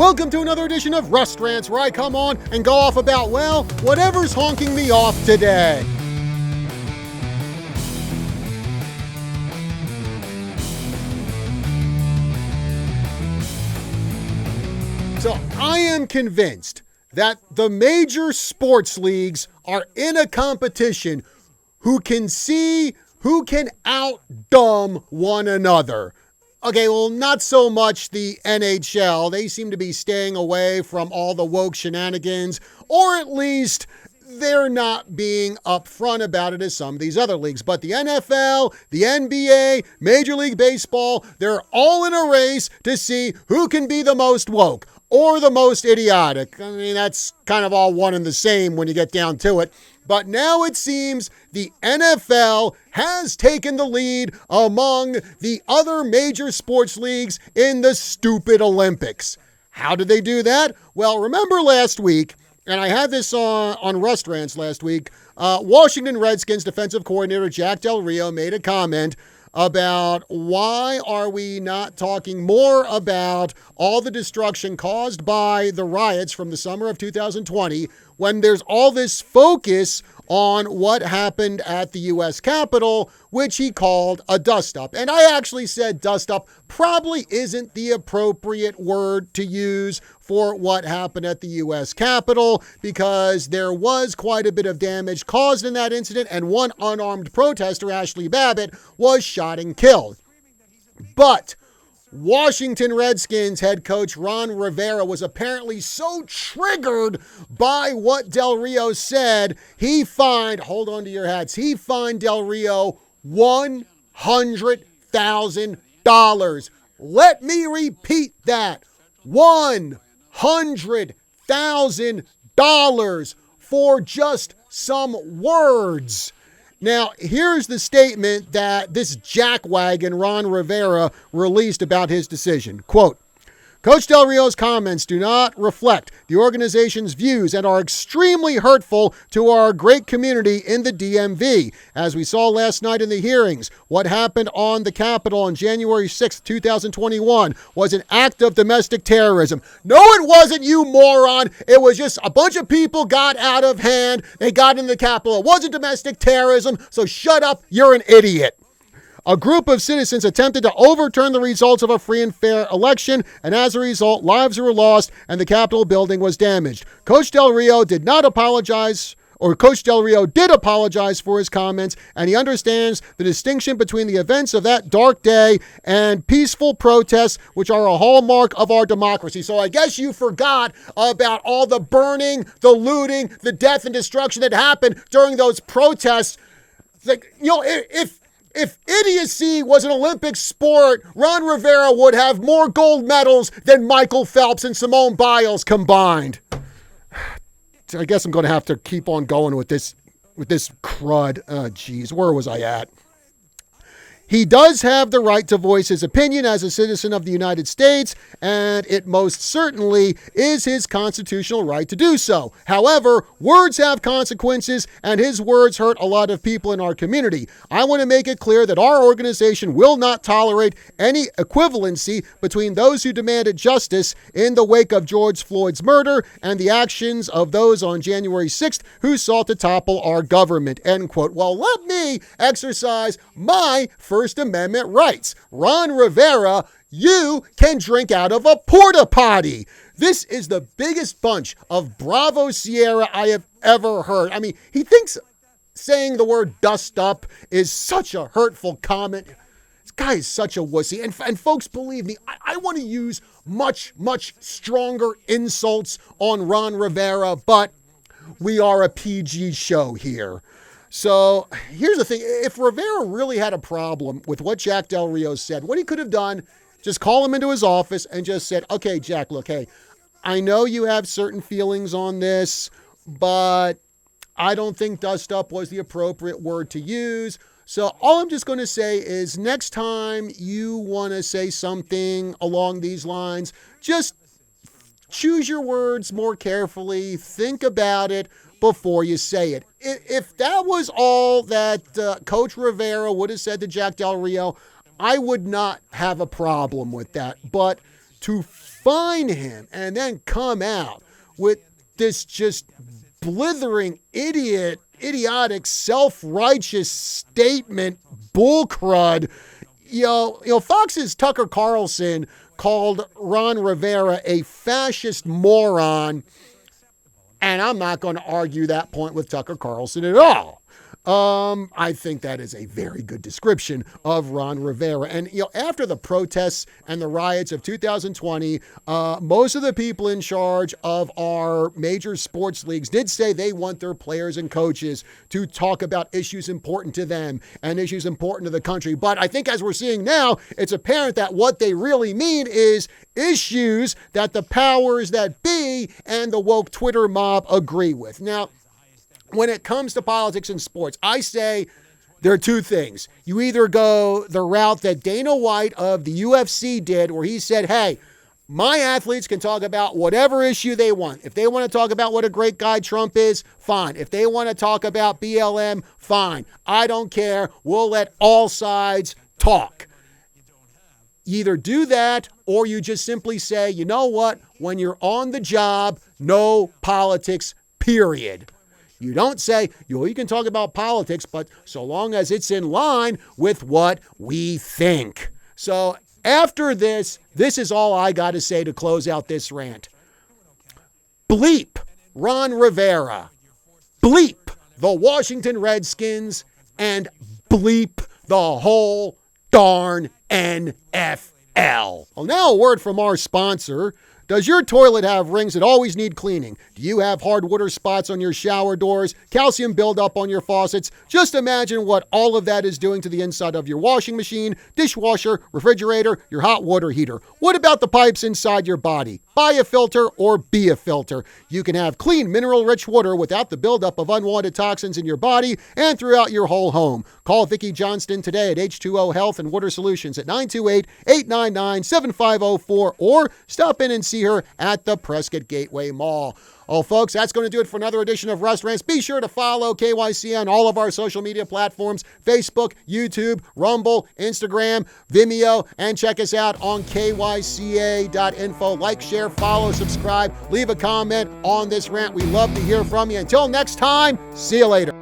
Welcome to another edition of Rust Rants, where I come on and go off about, well, whatever's honking me off today. So I am convinced that the major sports leagues are in a competition who can out-dumb one another. Okay, well, not so much the NHL. They seem to be staying away from all the woke shenanigans, or at least they're not being upfront about it as some of these other leagues. But the NFL, the NBA, Major League Baseball, they're all in a race to see who can be the most woke or the most idiotic. I mean, that's kind of all one and the same when you get down to it. But now it seems the NFL has taken the lead among the other major sports leagues in the stupid Olympics. How did they do that? Well, remember last week, and I had this on Rust Rants last week, Washington Redskins defensive coordinator Jack Del Rio made a comment about why are we not talking more about all the destruction caused by the riots from the summer of 2020 when there's all this focus on what happened at the U.S. Capitol, which he called a dust-up. And I actually said dust-up probably isn't the appropriate word to use for what happened at the U.S. Capitol, because there was quite a bit of damage caused in that incident, and one unarmed protester, Ashley Babbitt, was shot and killed. But Washington Redskins head coach Ron Rivera was apparently so triggered by what Del Rio said, he fined Del Rio $100,000. Let me repeat that. $100,000 for just some words. Now, here's the statement that this jackwagon, Ron Rivera, released about his decision. Quote, Coach Del Rio's comments do not reflect the organization's views and are extremely hurtful to our great community in the DMV. As we saw last night in the hearings, what happened on the Capitol on January 6th, 2021 was an act of domestic terrorism. No, it wasn't, you moron. It was just a bunch of people got out of hand. They got into the Capitol. It wasn't domestic terrorism, so shut up. You're an idiot. A group of citizens attempted to overturn the results of a free and fair election, and as a result, lives were lost and the Capitol building was damaged. Coach Del Rio did apologize for his comments, and he understands the distinction between the events of that dark day and peaceful protests, which are a hallmark of our democracy. So I guess you forgot about all the burning, the looting, the death and destruction that happened during those protests. Like, you know, if idiocy was an Olympic sport, Ron Rivera would have more gold medals than Michael Phelps and Simone Biles combined. I guess I'm going to have to keep on going with this crud. Geez, where was I at? He does have the right to voice his opinion as a citizen of the United States, and it most certainly is his constitutional right to do so. However, words have consequences, and his words hurt a lot of people in our community. I want to make it clear that our organization will not tolerate any equivalency between those who demanded justice in the wake of George Floyd's murder and the actions of those on January 6th who sought to topple our government, end quote. Well, let me exercise my First Amendment rights. Ron Rivera, you can drink out of a porta potty. This is the biggest bunch of Bravo Sierra I have ever heard. I mean, he thinks saying the word dust up is such a hurtful comment. This guy is such a wussy. And folks, believe me, I want to use much, much stronger insults on Ron Rivera, but we are a PG show here. So here's the thing. If Rivera really had a problem with what Jack Del Rio said, what he could have done, just call him into his office and just said, okay, Jack, look, hey, I know you have certain feelings on this, but I don't think dust up was the appropriate word to use. So all I'm just going to say is next time you want to say something along these lines, just choose your words more carefully. Think about it before you say it. If that was all that Coach Rivera would have said to Jack Del Rio, I would not have a problem with that. But to fine him and then come out with this just blithering, idiotic, self-righteous statement, bullcrud. Fox's Tucker Carlson called Ron Rivera a fascist moron, and I'm not going to argue that point with Tucker Carlson at all. I think that is a very good description of Ron Rivera. And, after the protests and the riots of 2020, most of the people in charge of our major sports leagues did say they want their players and coaches to talk about issues important to them and issues important to the country. But I think as we're seeing now, it's apparent that what they really mean is issues that the powers that be and the woke Twitter mob agree with. Now, when it comes to politics and sports, I say there are two things. You either go the route that Dana White of the UFC did, where he said, hey, my athletes can talk about whatever issue they want. If they want to talk about what a great guy Trump is, fine. If they want to talk about BLM, fine. I don't care. We'll let all sides talk. You either do that or you just simply say, you know what? When you're on the job, no politics, period. You don't say, you can talk about politics, but so long as it's in line with what we think. So after this is all I got to say to close out this rant. Bleep Ron Rivera. Bleep the Washington Redskins. And bleep the whole darn NFL. Well, now a word from our sponsor. Does your toilet have rings that always need cleaning? Do you have hard water spots on your shower doors? Calcium buildup on your faucets? Just imagine what all of that is doing to the inside of your washing machine, dishwasher, refrigerator, your hot water heater. What about the pipes inside your body? Buy a filter or be a filter. You can have clean, mineral-rich water without the buildup of unwanted toxins in your body and throughout your whole home. Call Vicki Johnston today at H2O Health and Water Solutions at 928-899-7504 or stop in and see her at the Prescott Gateway Mall. Oh, folks, that's going to do it for another edition of Rust Rants. Be sure to follow KYCA on all of our social media platforms, Facebook, YouTube, Rumble, Instagram, Vimeo, and check us out on kyca.info. Like, share, follow, subscribe, leave a comment on this rant. We love to hear from you. Until next time, see you later.